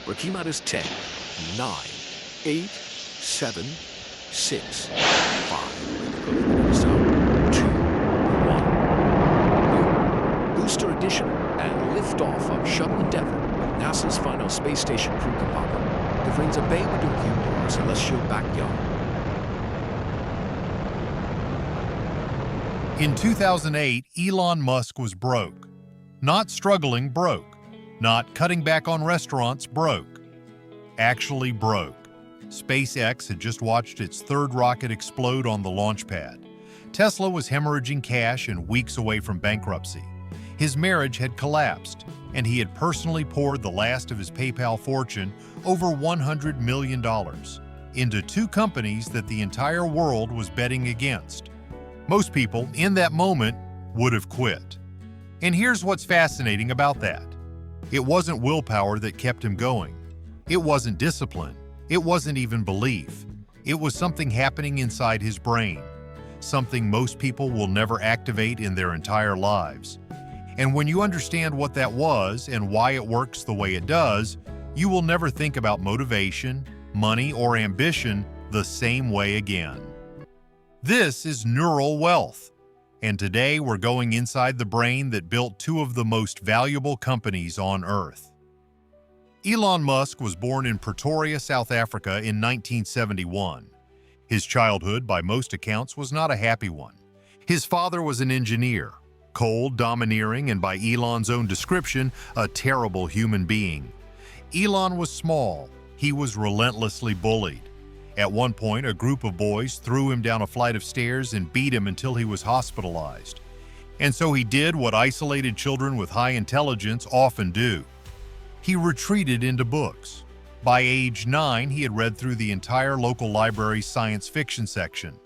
We're keying out as 10, 9, 8, 7, 6, 5. Sound 2, 1. Booster ignition and liftoff of Shuttle Endeavour with NASA's final space station crew compartment. The friends obey with your humor, celestial backyard. In 2008, Elon Musk was broke. Not struggling, broke. Not cutting back on restaurants, broke. Actually broke. SpaceX had just watched its third rocket explode on the launch pad. Tesla was hemorrhaging cash and weeks away from bankruptcy. His marriage had collapsed, and he had personally poured the last of his PayPal fortune, over $100 million, into two companies that the entire world was betting against. Most people, in that moment, would have quit. And here's what's fascinating about that. It wasn't willpower that kept him going. It wasn't discipline. It wasn't even belief. It was something happening inside his brain, something most people will never activate in their entire lives. And when you understand what that was and why it works the way it does, you will never think about motivation, money, or ambition the same way again. This is neural wealth, and today we're going inside the brain that built two of the most valuable companies on Earth. Elon Musk was born in Pretoria, South Africa in 1971. His childhood, by most accounts, was not a happy one. His father was an engineer, cold, domineering, and by Elon's own description, a terrible human being. Elon was small. He was relentlessly bullied. At one point, a group of boys threw him down a flight of stairs and beat him until he was hospitalized. And so he did what isolated children with high intelligence often do. He retreated into books. By age 9, he had read through the entire local library's science fiction section.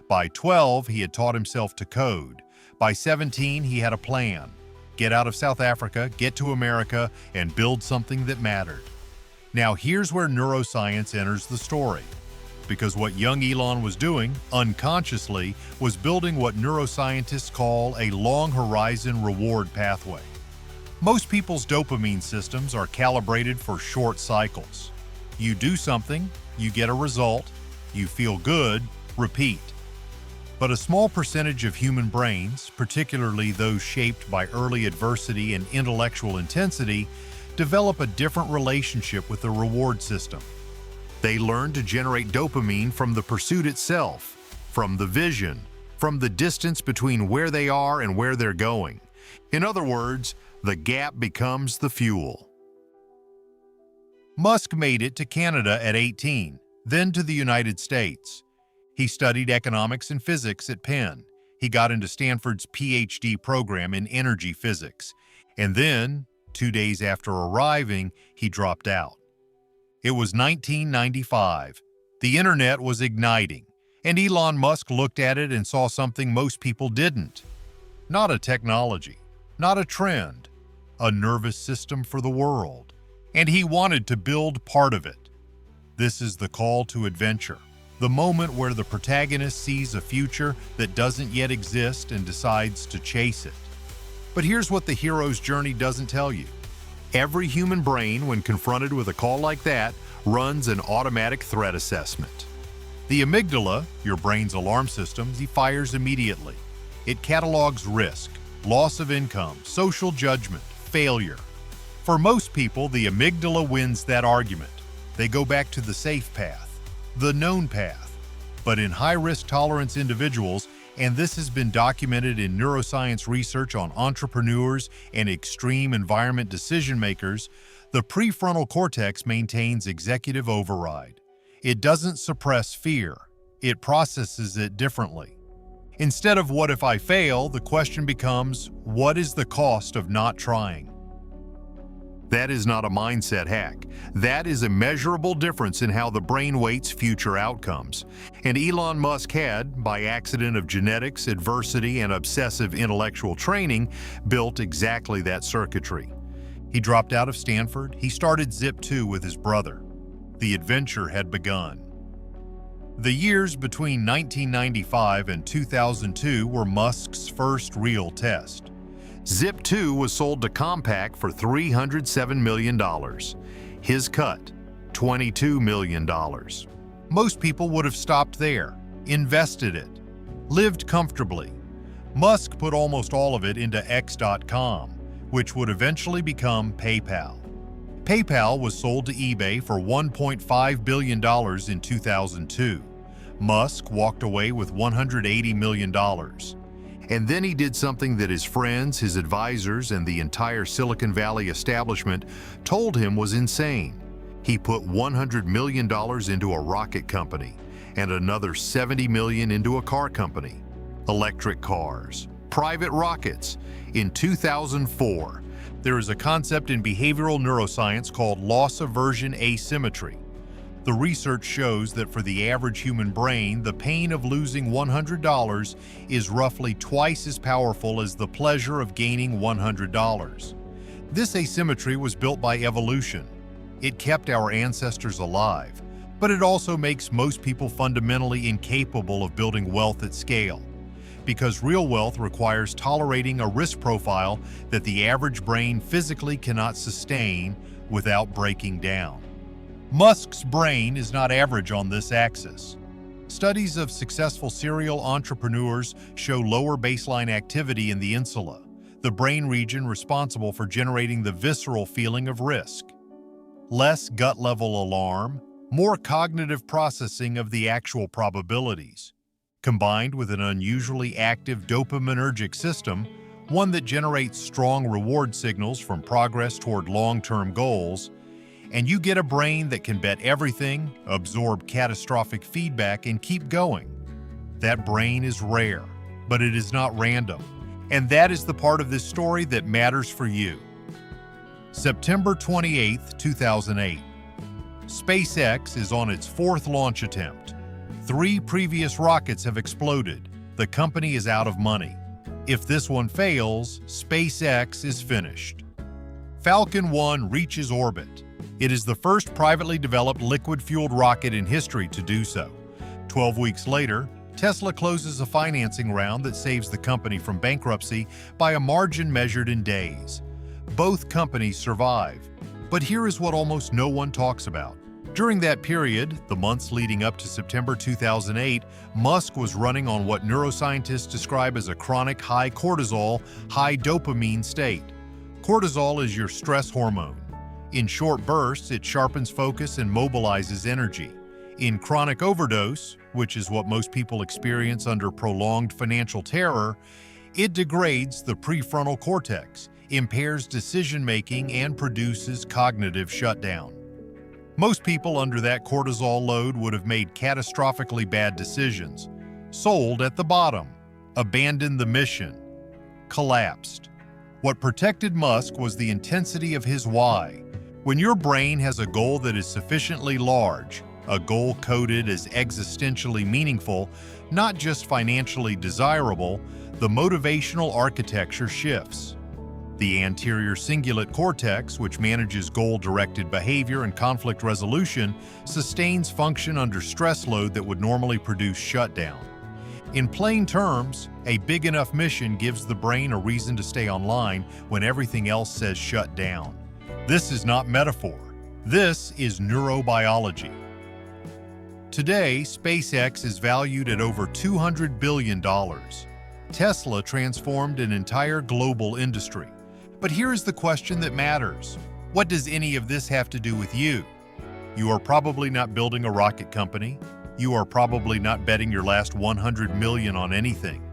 By 12, he had taught himself to code. By 17, he had a plan. Get out of South Africa, get to America, and build something that mattered. Now here's where neuroscience enters the story. Because what young Elon was doing, unconsciously, was building what neuroscientists call a long-horizon reward pathway. Most people's dopamine systems are calibrated for short cycles. You do something, you get a result, you feel good, repeat. But a small percentage of human brains, particularly those shaped by early adversity and intellectual intensity, develop a different relationship with the reward system. They learn to generate dopamine from the pursuit itself, from the vision, from the distance between where they are and where they're going. In other words, the gap becomes the fuel. Musk made it to Canada at 18, then to the United States. He studied economics and physics at Penn. He got into Stanford's PhD program in energy physics. And then, 2 days after arriving, he dropped out. It was 1995. The internet was igniting, and Elon Musk looked at it and saw something most people didn't. Not a technology, not a trend, a nervous system for the world. And he wanted to build part of it. This is the call to adventure, the moment where the protagonist sees a future that doesn't yet exist and decides to chase it. But here's what the hero's journey doesn't tell you. Every human brain, when confronted with a call like that, runs an automatic threat assessment. The amygdala, your brain's alarm system, fires immediately. It catalogs risk, loss of income, social judgment, failure. For most people, the amygdala wins that argument. They go back to the safe path, the known path. But in high-risk tolerance individuals, and this has been documented in neuroscience research on entrepreneurs and extreme environment decision-makers, the prefrontal cortex maintains executive override. It doesn't suppress fear. It processes it differently. Instead of what if I fail, the question becomes, what is the cost of not trying? That is not a mindset hack. That is a measurable difference in how the brain weights future outcomes. And Elon Musk had, by accident of genetics, adversity, and obsessive intellectual training, built exactly that circuitry. He dropped out of Stanford. He started Zip2 with his brother. The adventure had begun. The years between 1995 and 2002 were Musk's first real test. Zip2 was sold to Compaq for $307 million. His cut, $22 million. Most people would have stopped there, invested it, lived comfortably. Musk put almost all of it into X.com, which would eventually become PayPal. PayPal was sold to eBay for $1.5 billion in 2002. Musk walked away with $180 million. And then he did something that his friends, his advisors, and the entire Silicon Valley establishment told him was insane. He put $100 million into a rocket company and another $70 million into a car company. Electric cars, private rockets. In 2004, there is a concept in behavioral neuroscience called loss aversion asymmetry. The research shows that for the average human brain, the pain of losing $100 is roughly twice as powerful as the pleasure of gaining $100. This asymmetry was built by evolution. It kept our ancestors alive, but it also makes most people fundamentally incapable of building wealth at scale, because real wealth requires tolerating a risk profile that the average brain physically cannot sustain without breaking down. Musk's brain is not average on this axis. Studies of successful serial entrepreneurs show lower baseline activity in the insula, the brain region responsible for generating the visceral feeling of risk. Less gut-level alarm, more cognitive processing of the actual probabilities. Combined with an unusually active dopaminergic system, one that generates strong reward signals from progress toward long-term goals, and you get a brain that can bet everything, absorb catastrophic feedback, and keep going. That brain is rare, but it is not random. And that is the part of this story that matters for you. September 28, 2008. SpaceX is on its fourth launch attempt. 3 previous rockets have exploded. The company is out of money. If this one fails, SpaceX is finished. Falcon 1 reaches orbit. It is the first privately developed liquid-fueled rocket in history to do so. 12 weeks later, Tesla closes a financing round that saves the company from bankruptcy by a margin measured in days. Both companies survive. But here is what almost no one talks about. During that period, the months leading up to September 2008, Musk was running on what neuroscientists describe as a chronic high cortisol, high dopamine state. Cortisol is your stress hormone. In short bursts, it sharpens focus and mobilizes energy. In chronic overdose, which is what most people experience under prolonged financial terror, it degrades the prefrontal cortex, impairs decision-making, and produces cognitive shutdown. Most people under that cortisol load would have made catastrophically bad decisions, sold at the bottom, abandoned the mission, collapsed. What protected Musk was the intensity of his why. When your brain has a goal that is sufficiently large, a goal coded as existentially meaningful, not just financially desirable, the motivational architecture shifts. The anterior cingulate cortex, which manages goal-directed behavior and conflict resolution, sustains function under stress load that would normally produce shutdown. In plain terms, a big enough mission gives the brain a reason to stay online when everything else says shut down. This is not metaphor. This is neurobiology. Today, SpaceX is valued at over $200 billion. Tesla transformed an entire global industry. But here's the question that matters. What does any of this have to do with you? You are probably not building a rocket company. You are probably not betting your last $100 million on anything.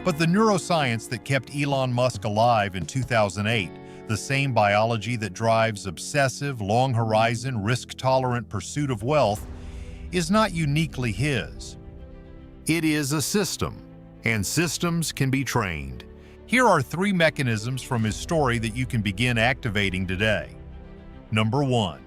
But the neuroscience that kept Elon Musk alive in 2008, the same biology that drives obsessive, long-horizon, risk-tolerant pursuit of wealth, is not uniquely his. It is a system, and systems can be trained. Here are 3 mechanisms from his story that you can begin activating today. Number 1.